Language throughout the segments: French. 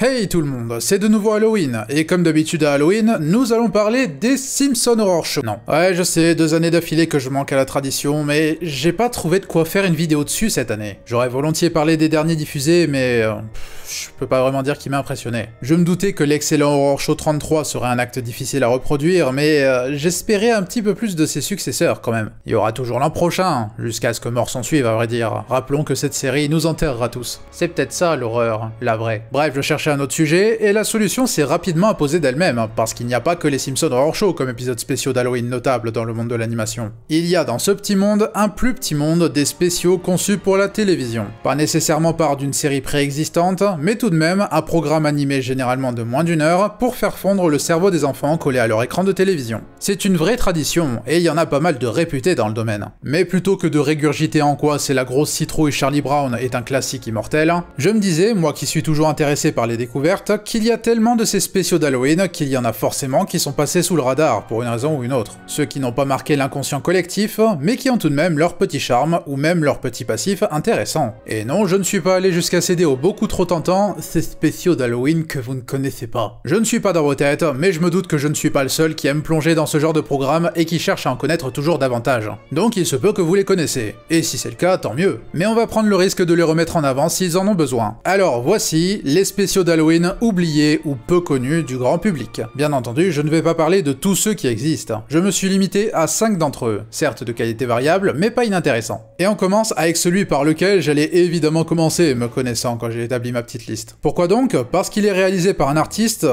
Hey tout le monde, c'est de nouveau Halloween, et comme d'habitude à Halloween, nous allons parler des Simpsons Horror Show. Non, ouais je sais, 2 années d'affilée que je manque à la tradition, mais j'ai pas trouvé de quoi faire une vidéo dessus cette année. J'aurais volontiers parlé des derniers diffusés, mais je peux pas vraiment dire qu'il m'a impressionné. Je me doutais que l'excellent Horror Show 33 serait un acte difficile à reproduire, mais j'espérais un petit peu plus de ses successeurs quand même. Il y aura toujours l'an prochain, jusqu'à ce que mort s'en suive à vrai dire. Rappelons que cette série nous enterrera tous. C'est peut-être ça l'horreur, la vraie. Bref, je cherchais un autre sujet, et la solution s'est rapidement imposée d'elle-même, parce qu'il n'y a pas que les Simpsons Horror Show comme épisodes spéciaux d'Halloween notables dans le monde de l'animation. Il y a dans ce petit monde, un plus petit monde des spéciaux conçus pour la télévision. Pas nécessairement part d'une série préexistante, mais tout de même un programme animé généralement de moins d'1 heure pour faire fondre le cerveau des enfants collés à leur écran de télévision. C'est une vraie tradition, et il y en a pas mal de réputés dans le domaine. Mais plutôt que de régurgiter en quoi c'est la grosse citrouille Charlie Brown est un classique immortel, je me disais, moi qui suis toujours intéressé par les découvertes, qu'il y a tellement de ces spéciaux d'Halloween qu'il y en a forcément qui sont passés sous le radar pour une raison ou une autre. Ceux qui n'ont pas marqué l'inconscient collectif, mais qui ont tout de même leur petit charme ou même leur petit passif intéressant. Et non, je ne suis pas allé jusqu'à céder au beaucoup trop tentant ces spéciaux d'Halloween que vous ne connaissez pas. Je ne suis pas dans vos têtes, mais je me doute que je ne suis pas le seul qui aime plonger dans ce genre de programme et qui cherche à en connaître toujours davantage. Donc il se peut que vous les connaissez. Et si c'est le cas, tant mieux. Mais on va prendre le risque de les remettre en avant s'ils en ont besoin. Alors voici les spéciaux d'Halloween oubliés ou peu connus du grand public. Bien entendu, je ne vais pas parler de tous ceux qui existent. Je me suis limité à 5 d'entre eux, certes de qualité variable, mais pas inintéressant. Et on commence avec celui par lequel j'allais évidemment commencer, me connaissant quand j'ai établi ma petite liste. Pourquoi donc? Parce qu'il est réalisé par un artiste,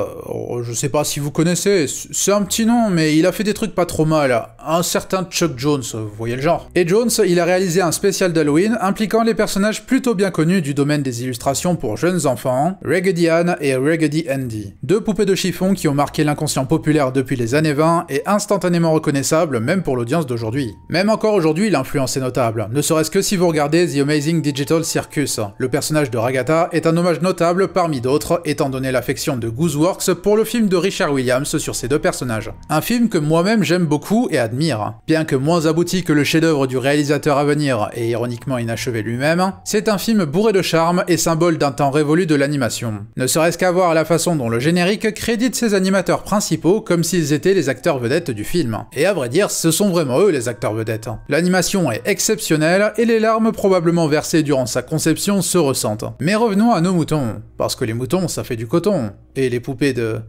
je sais pas si vous connaissez, c'est un petit nom, mais il a fait des trucs pas trop mal. Un certain Chuck Jones, vous voyez le genre. Et Jones, il a réalisé un spécial d'Halloween impliquant les personnages plutôt bien connus du domaine des illustrations pour jeunes enfants, Raggedy Ann et Raggedy Andy. 2 poupées de chiffon qui ont marqué l'inconscient populaire depuis les années 20 et instantanément reconnaissables même pour l'audience d'aujourd'hui. Même encore aujourd'hui, l'influence est notable, ne serait-ce que si vous regardez The Amazing Digital Circus. Le personnage de Ragata est un hommage notable parmi d'autres, étant donné l'affection de Gooseworks pour le film de Richard Williams sur ces 2 personnages. Un film que moi-même j'aime beaucoup et admire. Bien que moins abouti que le chef-d'œuvre du réalisateur à venir et ironiquement inachevé lui-même, c'est un film bourré de charme et symbole d'un temps révolu de l'animation. Ne serait-ce qu'à voir la façon dont le générique crédite ses animateurs principaux comme s'ils étaient les acteurs vedettes du film. Et à vrai dire, ce sont vraiment eux les acteurs vedettes. L'animation est exceptionnelle et les larmes probablement versées durant sa conception se ressentent. Mais revenons à nos moutons, parce que les moutons ça fait du coton, et les poupées de...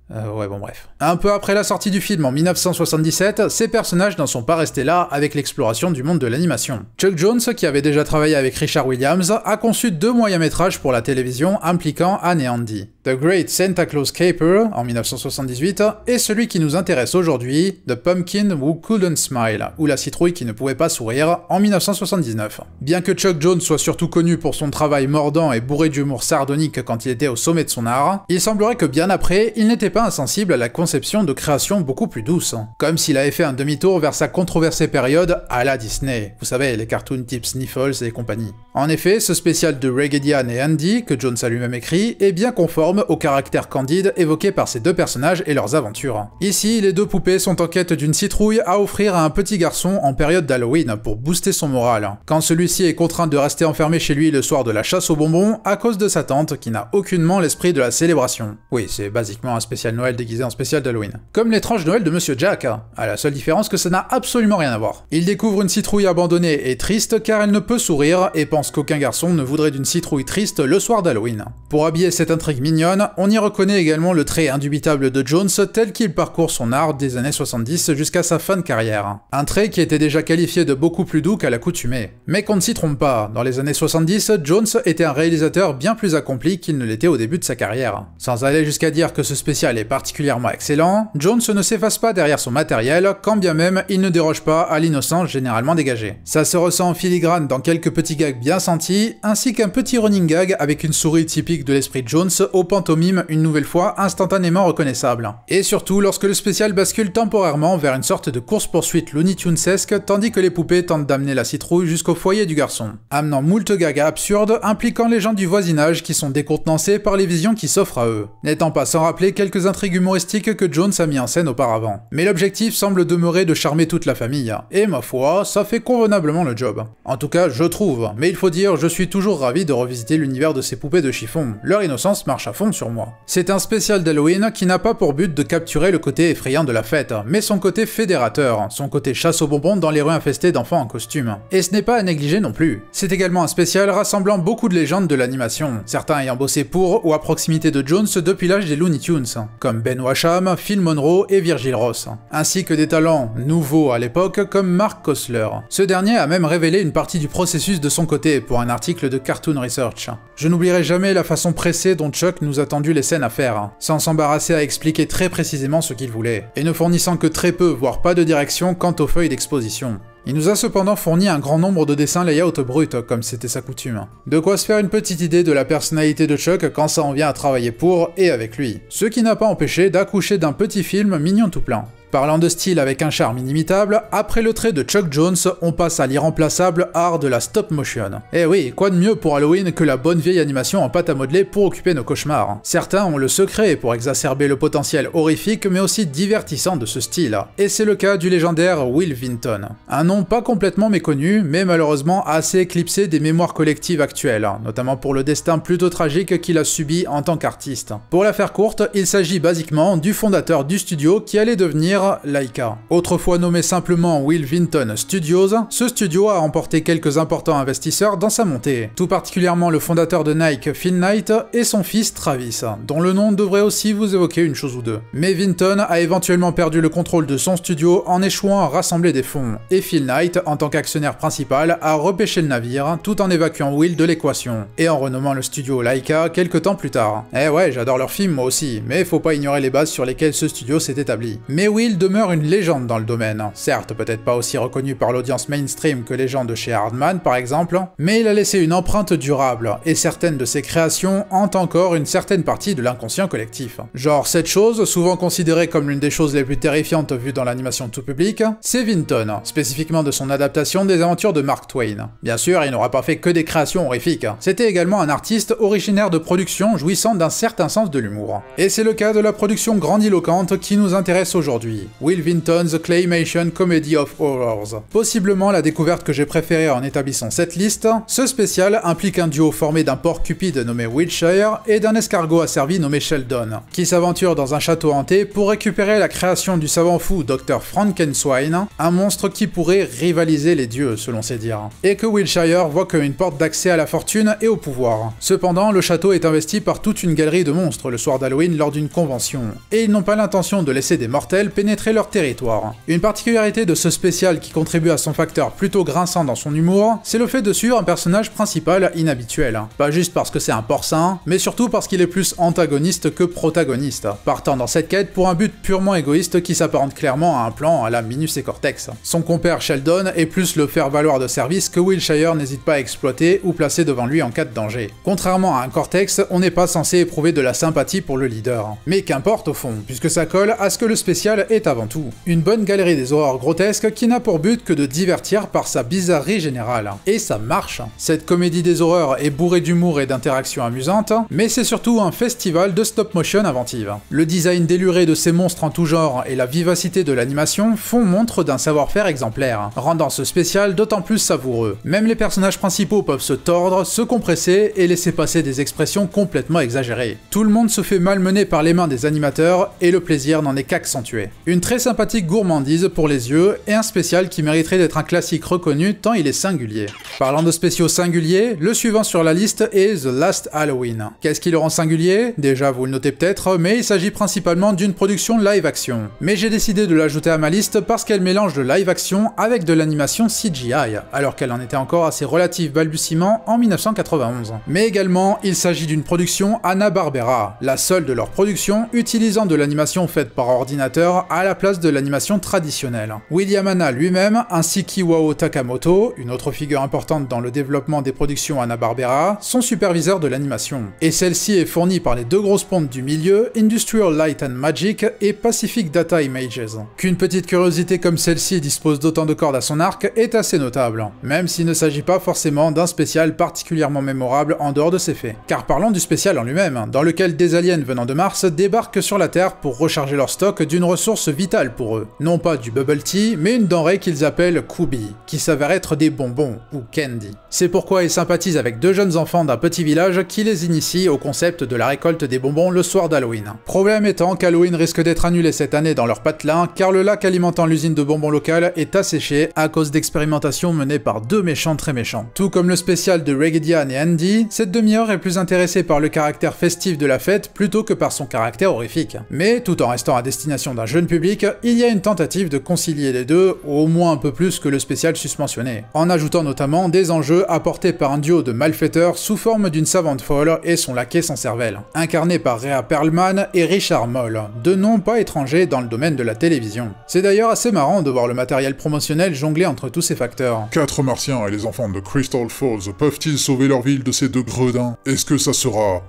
ouais bon bref. Un peu après la sortie du film en 1977, ces personnages n'en sont pas restés là avec l'exploration du monde de l'animation. Chuck Jones, qui avait déjà travaillé avec Richard Williams, a conçu 2 moyens-métrages pour la télévision impliquant Ann et Andy. The Great Santa Claus Caper en 1978 et celui qui nous intéresse aujourd'hui, The Pumpkin Who Couldn't Smile, ou la citrouille qui ne pouvait pas sourire en 1979. Bien que Chuck Jones soit surtout connu pour son travail mordant et bourré d'humour sardonique quand il était au sommet de son art, il semblerait que bien après, il n'était pas insensible à la conception de créations beaucoup plus douces. Comme s'il avait fait un demi-tour vers sa controversée période à la Disney, vous savez, les cartoons type Sniffles et compagnie. En effet, ce spécial de Raggedy Ann et Andy, que Jones a lui-même écrit, est bien conforme au caractère candide évoqué par ces 2 personnages et leurs aventures. Ici, les 2 poupées sont en quête d'une citrouille à offrir à un petit garçon en période d'Halloween pour booster son moral, quand celui-ci est contraint de rester enfermé chez lui le soir de la chasse aux bonbons à cause de sa tante qui n'a aucunement l'esprit de la célébration. Oui, c'est basiquement un spécial Noël déguisé en spécial d'Halloween. Comme l'étrange Noël de Monsieur Jack, à la seule différence que ça n'a absolument rien à voir. Il découvre une citrouille abandonnée et triste car elle ne peut sourire et pense qu'aucun garçon ne voudrait d'une citrouille triste le soir d'Halloween. Pour habiller cette intrigue mignonne, on y reconnaît également le trait indubitable de Jones tel qu'il parcourt son art des années 70 jusqu'à sa fin de carrière. Un trait qui était déjà qualifié de beaucoup plus doux qu'à l'accoutumée. Mais qu'on ne s'y trompe pas, dans les années 70, Jones était un réalisateur bien plus accompli qu'il ne l'était au début de sa carrière. Sans aller jusqu'à dire que ce spécial est particulièrement excellent, Jones ne s'efface pas derrière son matériel, quand bien même il ne déroge pas à l'innocence généralement dégagée. Ça se ressent en filigrane dans quelques petits gags bien sentis, ainsi qu'un petit running gag avec une souris typique de l'esprit Jones au pantomime une nouvelle fois instantanément reconnaissable. Et surtout lorsque le spécial bascule temporairement vers une sorte de course-poursuite Looney Tunesesque tandis que les poupées tentent d'amener la citrouille jusqu'au foyer du garçon, amenant moult gags absurdes impliquant les gens du voisinage qui sont décontenancés par les visions qui s'offrent à eux, n'étant pas sans rappeler quelques intrigues humoristiques que Jones a mis en scène auparavant. Mais l'objectif semble demeurer de charmer toute la famille, et ma foi, ça fait convenablement le job. En tout cas, je trouve, mais il faut faut dire, je suis toujours ravi de revisiter l'univers de ces poupées de chiffon, leur innocence marche à fond sur moi. C'est un spécial d'Halloween qui n'a pas pour but de capturer le côté effrayant de la fête, mais son côté fédérateur, son côté chasse aux bonbons dans les rues infestées d'enfants en costume. Et ce n'est pas à négliger non plus. C'est également un spécial rassemblant beaucoup de légendes de l'animation, certains ayant bossé pour ou à proximité de Jones depuis l'âge des Looney Tunes, comme Ben Washam, Phil Monroe et Virgil Ross, ainsi que des talents nouveaux à l'époque comme Mark Kosler. Ce dernier a même révélé une partie du processus de son côté pour un article de Cartoon Research. Je n'oublierai jamais la façon pressée dont Chuck nous a tendu les scènes à faire, sans s'embarrasser à expliquer très précisément ce qu'il voulait, et ne fournissant que très peu, voire pas de direction quant aux feuilles d'exposition. Il nous a cependant fourni un grand nombre de dessins layout bruts, comme c'était sa coutume. De quoi se faire une petite idée de la personnalité de Chuck quand ça en vient à travailler pour et avec lui. Ce qui n'a pas empêché d'accoucher d'un petit film mignon tout plein. Parlant de style avec un charme inimitable, après le trait de Chuck Jones, on passe à l'irremplaçable art de la stop motion. Eh oui, quoi de mieux pour Halloween que la bonne vieille animation en pâte à modeler pour occuper nos cauchemars. Certains ont le secret pour exacerber le potentiel horrifique mais aussi divertissant de ce style, et c'est le cas du légendaire Will Vinton. Un nom pas complètement méconnu, mais malheureusement assez éclipsé des mémoires collectives actuelles, notamment pour le destin plutôt tragique qu'il a subi en tant qu'artiste. Pour la faire courte, il s'agit basiquement du fondateur du studio qui allait devenir Laika. Autrefois nommé simplement Will Vinton Studios, ce studio a remporté quelques importants investisseurs dans sa montée, tout particulièrement le fondateur de Nike, Phil Knight, et son fils Travis, dont le nom devrait aussi vous évoquer une chose ou deux. Mais Vinton a éventuellement perdu le contrôle de son studio en échouant à rassembler des fonds, et Phil Knight, en tant qu'actionnaire principal, a repêché le navire, tout en évacuant Will de l'équation, et en renommant le studio Laika quelques temps plus tard. Eh ouais, j'adore leurs films moi aussi, mais faut pas ignorer les bases sur lesquelles ce studio s'est établi. Mais Will demeure une légende dans le domaine, certes peut-être pas aussi reconnu par l'audience mainstream que les gens de chez Hardman par exemple, mais il a laissé une empreinte durable, et certaines de ses créations hantent encore une certaine partie de l'inconscient collectif. Genre cette chose, souvent considérée comme l'une des choses les plus terrifiantes vues dans l'animation tout public, c'est Vinton, spécifiquement de son adaptation des aventures de Mark Twain. Bien sûr, il n'aura pas fait que des créations horrifiques, c'était également un artiste originaire de production jouissant d'un certain sens de l'humour. Et c'est le cas de la production grandiloquente qui nous intéresse aujourd'hui. Will Vinton's Claymation Comedy of Horrors. Possiblement la découverte que j'ai préférée en établissant cette liste, ce spécial implique un duo formé d'un porc cupide nommé Wilshire et d'un escargot asservi nommé Sheldon, qui s'aventure dans un château hanté pour récupérer la création du savant fou Dr. Frankenstein, un monstre qui pourrait rivaliser les dieux selon ses dires, et que Wilshire voit comme une porte d'accès à la fortune et au pouvoir. Cependant, le château est investi par toute une galerie de monstres le soir d'Halloween lors d'une convention, et ils n'ont pas l'intention de laisser des mortels pénétrer leur territoire. Une particularité de ce spécial qui contribue à son facteur plutôt grinçant dans son humour, c'est le fait de suivre un personnage principal inhabituel. Pas juste parce que c'est un porcin, mais surtout parce qu'il est plus antagoniste que protagoniste, partant dans cette quête pour un but purement égoïste qui s'apparente clairement à un plan à la Minus et Cortex. Son compère Sheldon est plus le faire-valoir de service que Wilshire n'hésite pas à exploiter ou placer devant lui en cas de danger. Contrairement à un Cortex, on n'est pas censé éprouver de la sympathie pour le leader. Mais qu'importe au fond, puisque ça colle à ce que le spécial est avant tout. Une bonne galerie des horreurs grotesques qui n'a pour but que de divertir par sa bizarrerie générale. Et ça marche. Cette comédie des horreurs est bourrée d'humour et d'interactions amusantes, mais c'est surtout un festival de stop motion inventive. Le design déluré de ces monstres en tout genre et la vivacité de l'animation font montre d'un savoir-faire exemplaire, rendant ce spécial d'autant plus savoureux. Même les personnages principaux peuvent se tordre, se compresser et laisser passer des expressions complètement exagérées. Tout le monde se fait malmener par les mains des animateurs et le plaisir n'en est qu'accentué. Une très sympathique gourmandise pour les yeux et un spécial qui mériterait d'être un classique reconnu tant il est singulier. Parlant de spéciaux singuliers, le suivant sur la liste est The Last Halloween. Qu'est-ce qui le rend singulier? Déjà vous le notez peut-être, mais il s'agit principalement d'une production live-action. Mais j'ai décidé de l'ajouter à ma liste parce qu'elle mélange le live-action avec de l'animation CGI, alors qu'elle en était encore à ses relatifs balbutiements en 1991. Mais également, il s'agit d'une production Hanna-Barbera, la seule de leur production utilisant de l'animation faite par ordinateur à la place de l'animation traditionnelle. William Hanna lui-même, ainsi qu'Iwao Takamoto, une autre figure importante dans le développement des productions Hanna-Barbera, sont superviseurs de l'animation. Et celle-ci est fournie par les deux grosses pontes du milieu, Industrial Light and Magic et Pacific Data Images. Qu'une petite curiosité comme celle-ci dispose d'autant de cordes à son arc est assez notable, même s'il ne s'agit pas forcément d'un spécial particulièrement mémorable en dehors de ses faits. Car parlons du spécial en lui-même, dans lequel des aliens venant de Mars débarquent sur la Terre pour recharger leur stock d'une ressource ressource vitale pour eux. Non pas du bubble tea, mais une denrée qu'ils appellent kubi, qui s'avère être des bonbons, ou candy. C'est pourquoi ils sympathisent avec deux jeunes enfants d'un petit village qui les initient au concept de la récolte des bonbons le soir d'Halloween. Problème étant qu'Halloween risque d'être annulé cette année dans leur patelin, car le lac alimentant l'usine de bonbons locale est asséché à cause d'expérimentations menées par deux méchants très méchants. Tout comme le spécial de Regedian et Andy, cette demi-heure est plus intéressée par le caractère festif de la fête plutôt que par son caractère horrifique. Mais tout en restant à destination d'un jeune public, il y a une tentative de concilier les deux, au moins un peu plus que le spécial susmentionné, en ajoutant notamment des enjeux apportés par un duo de malfaiteurs sous forme d'une savante folle et son laquais sans cervelle, incarné par Rhea Perlman et Richard Moll, deux noms pas étrangers dans le domaine de la télévision. C'est d'ailleurs assez marrant de voir le matériel promotionnel jongler entre tous ces facteurs. 4 martiens et les enfants de Crystal Falls peuvent-ils sauver leur ville de ces deux gredins? Est-ce que ça sera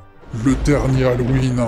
le dernier Halloween?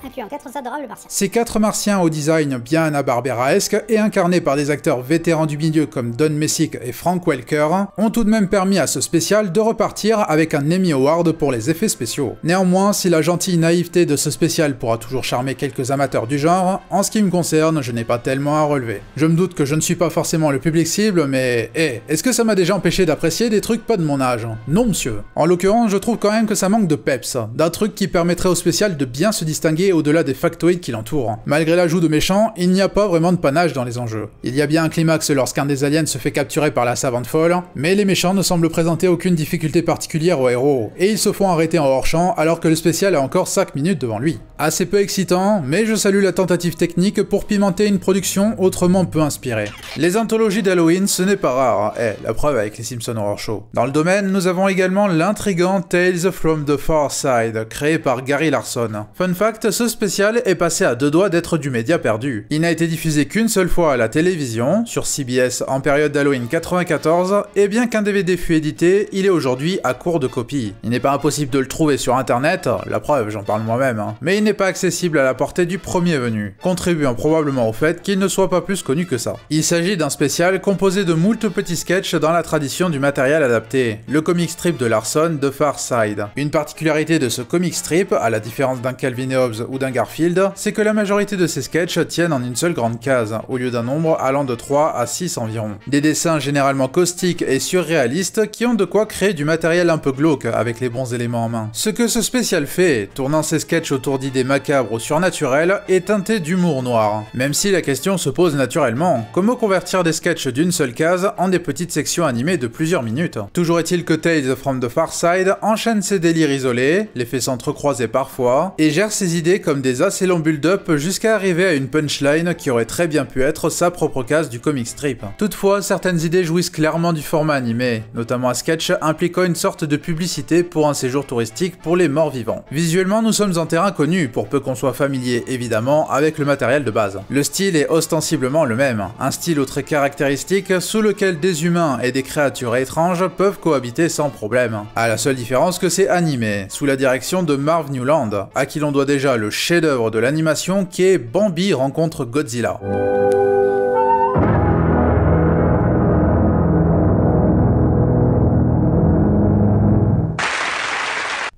Incluant 4 adorables martiens. Ces 4 martiens au design bien Hanna-Barberaesque et incarnés par des acteurs vétérans du milieu comme Don Messick et Frank Welker ont tout de même permis à ce spécial de repartir avec un Emmy Award pour les effets spéciaux. Néanmoins, si la gentille naïveté de ce spécial pourra toujours charmer quelques amateurs du genre, en ce qui me concerne, je n'ai pas tellement à relever. Je me doute que je ne suis pas forcément le public cible, mais est-ce que ça m'a déjà empêché d'apprécier des trucs pas de mon âge? Non monsieur. En l'occurrence, je trouve quand même que ça manque de peps, d'un truc qui permettrait au spécial de bien se distinguer au-delà des factoïdes qui l'entourent. Malgré l'ajout de méchants, il n'y a pas vraiment de panache dans les enjeux. Il y a bien un climax lorsqu'un des aliens se fait capturer par la savante folle, mais les méchants ne semblent présenter aucune difficulté particulière aux héros, et ils se font arrêter en hors-champ alors que le spécial a encore 5 minutes devant lui. Assez peu excitant, mais je salue la tentative technique pour pimenter une production autrement peu inspirée. Les anthologies d'Halloween, ce n'est pas rare, la preuve avec les Simpson Horror Show. Dans le domaine, nous avons également l'intrigant Tales from the Far Side, créé par Gary Larson. Fun fact, ce spécial est passé à 2 doigts d'être du média perdu. Il n'a été diffusé qu'une seule fois à la télévision, sur CBS en période d'Halloween 94, et bien qu'un DVD fût édité, il est aujourd'hui à court de copies. Il n'est pas impossible de le trouver sur internet, la preuve, j'en parle moi-même, mais il n'est pas accessible à la portée du premier venu, contribuant probablement au fait qu'il ne soit pas plus connu que ça. Il s'agit d'un spécial composé de moult petits sketchs dans la tradition du matériel adapté, le comic strip de Larson de Far Side. Une particularité de ce comic strip, à la différence d'un Calvin et Hobbes ou d'un Garfield, c'est que la majorité de ces sketchs tiennent en une seule grande case, au lieu d'un nombre allant de 3 à 6 environ. Des dessins généralement caustiques et surréalistes qui ont de quoi créer du matériel un peu glauque avec les bons éléments en main. Ce que ce spécial fait, tournant ses sketchs autour d'idées macabres ou surnaturelles, est teinté d'humour noir. Même si la question se pose naturellement, comment convertir des sketchs d'une seule case en des petites sections animées de plusieurs minutes? Toujours est-il que Tales from the Far Side enchaîne ses délires isolés, les fait s'entrecroiser parfois, et gère ses idées comme des assez longs build-up jusqu'à arriver à une punchline qui aurait très bien pu être sa propre case du comic strip. Toutefois, certaines idées jouissent clairement du format animé, notamment un sketch impliquant une sorte de publicité pour un séjour touristique pour les morts vivants. Visuellement, nous sommes en terrain connu, pour peu qu'on soit familier évidemment avec le matériel de base. Le style est ostensiblement le même, un style aux traits caractéristiques sous lequel des humains et des créatures étranges peuvent cohabiter sans problème. À la seule différence que c'est animé, sous la direction de Marv Newland, à qui l'on doit déjà le chef-d'œuvre de l'animation qui est Bambi rencontre Godzilla.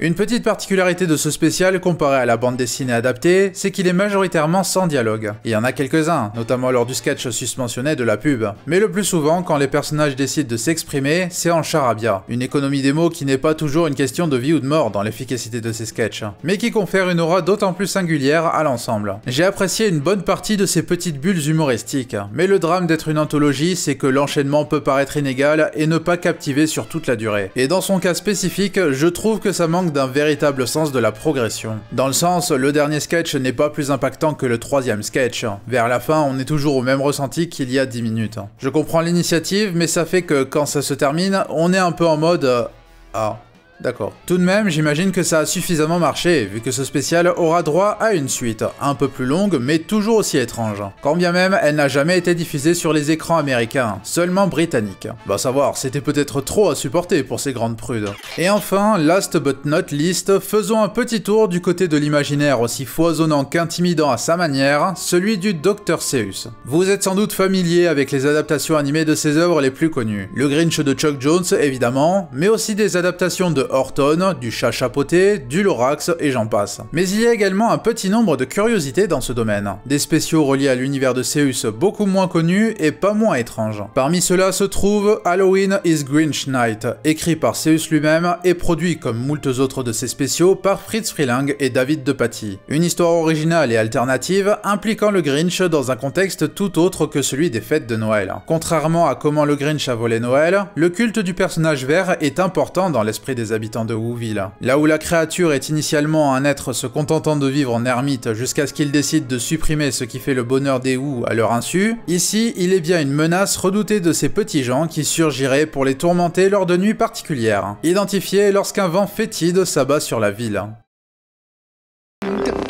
Une petite particularité de ce spécial comparé à la bande dessinée adaptée, c'est qu'il est majoritairement sans dialogue. Il y en a quelques-uns, notamment lors du sketch susmentionné de la pub. Mais le plus souvent, quand les personnages décident de s'exprimer, c'est en charabia. Une économie des mots qui n'est pas toujours une question de vie ou de mort dans l'efficacité de ces sketchs, mais qui confère une aura d'autant plus singulière à l'ensemble. J'ai apprécié une bonne partie de ces petites bulles humoristiques, mais le drame d'être une anthologie, c'est que l'enchaînement peut paraître inégal et ne pas captiver sur toute la durée. Et dans son cas spécifique, je trouve que ça manque d'un véritable sens de la progression. Dans le sens, le dernier sketch n'est pas plus impactant que le troisième sketch. Vers la fin, on est toujours au même ressenti qu'il y a 10 minutes. Je comprends l'initiative, mais ça fait que quand ça se termine, on est un peu en mode ah. D'accord. Tout de même, j'imagine que ça a suffisamment marché, vu que ce spécial aura droit à une suite, un peu plus longue, mais toujours aussi étrange. Quand bien même, elle n'a jamais été diffusée sur les écrans américains, seulement britanniques. Va savoir, c'était peut-être trop à supporter pour ces grandes prudes. Et enfin, last but not least, faisons un petit tour du côté de l'imaginaire aussi foisonnant qu'intimidant à sa manière, celui du Dr Seuss. Vous êtes sans doute familier avec les adaptations animées de ses œuvres les plus connues. Le Grinch de Chuck Jones, évidemment, mais aussi des adaptations de de Horton, du chat chapeauté, du Lorax et j'en passe. Mais il y a également un petit nombre de curiosités dans ce domaine. Des spéciaux reliés à l'univers de Seuss beaucoup moins connus et pas moins étranges. Parmi ceux-là se trouve Halloween is Grinch Night, écrit par Seuss lui-même et produit comme moultes autres de ses spéciaux par Fritz Freleng et David DePatie. Une histoire originale et alternative impliquant le Grinch dans un contexte tout autre que celui des fêtes de Noël. Contrairement à comment le Grinch a volé Noël, le culte du personnage vert est important dans l'esprit des habitants de Whoville. Là où la créature est initialement un être se contentant de vivre en ermite jusqu'à ce qu'il décide de supprimer ce qui fait le bonheur des Who à leur insu, ici il est bien une menace redoutée de ces petits gens qui surgiraient pour les tourmenter lors de nuits particulières, identifiées lorsqu'un vent fétide s'abat sur la ville.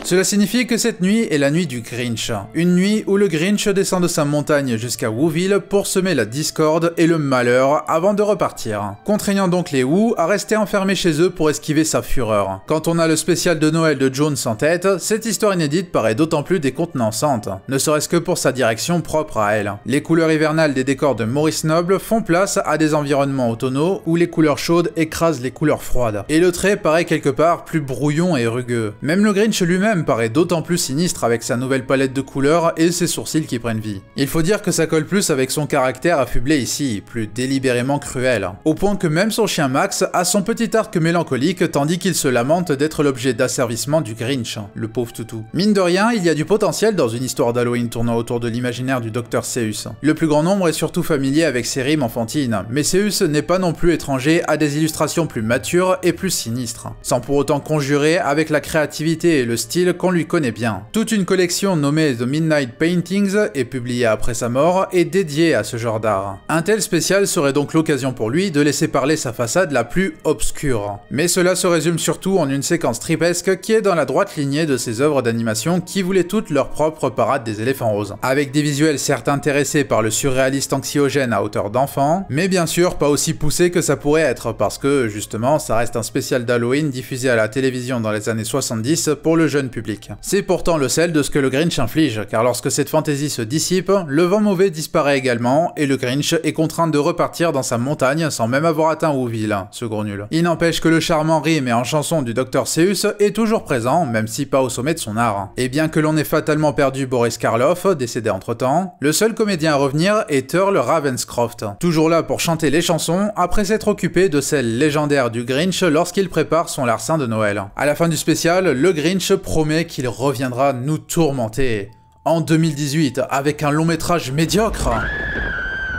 Cela signifie que cette nuit est la nuit du Grinch. Une nuit où le Grinch descend de sa montagne jusqu'à Whoville pour semer la discorde et le malheur avant de repartir, contraignant donc les Who à rester enfermés chez eux pour esquiver sa fureur. Quand on a le spécial de Noël de Jones en tête, cette histoire inédite paraît d'autant plus décontenançante, ne serait-ce que pour sa direction propre à elle. Les couleurs hivernales des décors de Maurice Noble font place à des environnements automnaux où les couleurs chaudes écrasent les couleurs froides, et le trait paraît quelque part plus brouillon et rugueux. Même le Grinch lui-même paraît d'autant plus sinistre avec sa nouvelle palette de couleurs et ses sourcils qui prennent vie. Il faut dire que ça colle plus avec son caractère affublé ici, plus délibérément cruel, au point que même son chien Max a son petit arc mélancolique tandis qu'il se lamente d'être l'objet d'asservissement du Grinch, le pauvre toutou. Mine de rien, il y a du potentiel dans une histoire d'Halloween tournant autour de l'imaginaire du Dr Seuss. Le plus grand nombre est surtout familier avec ses rimes enfantines, mais Seuss n'est pas non plus étranger à des illustrations plus matures et plus sinistres, sans pour autant conjurer avec la créativité et le style qu'on lui connaît bien. Toute une collection nommée The Midnight Paintings est publiée après sa mort et dédiée à ce genre d'art. Un tel spécial serait donc l'occasion pour lui de laisser parler sa façade la plus obscure. Mais cela se résume surtout en une séquence tripesque qui est dans la droite lignée de ses œuvres d'animation qui voulaient toutes leur propre parade des éléphants roses. Avec des visuels certes intéressés par le surréaliste anxiogène à hauteur d'enfant, mais bien sûr pas aussi poussé que ça pourrait être parce que justement ça reste un spécial d'Halloween diffusé à la télévision dans les années 70 pour le jeune public. C'est pourtant le sel de ce que le Grinch inflige, car lorsque cette fantaisie se dissipe, le vent mauvais disparaît également, et le Grinch est contraint de repartir dans sa montagne sans même avoir atteint Whoville, ce gros nul. Il n'empêche que le charme en rime et en chanson du Dr Seuss est toujours présent, même si pas au sommet de son art. Et bien que l'on ait fatalement perdu Boris Karloff, décédé entre-temps, le seul comédien à revenir est Earl Ravenscroft, toujours là pour chanter les chansons après s'être occupé de celle légendaire du Grinch lorsqu'il prépare son larcin de Noël. À la fin du spécial, le Grinch promet qu'il reviendra nous tourmenter en 2018 avec un long métrage médiocre.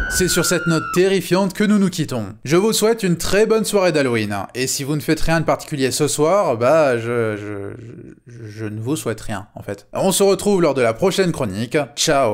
C'est sur cette note terrifiante que nous nous quittons. Je vous souhaite une très bonne soirée d'Halloween, et si vous ne faites rien de particulier ce soir, bah je ne vous souhaite rien en fait. On se retrouve lors de la prochaine chronique, ciao.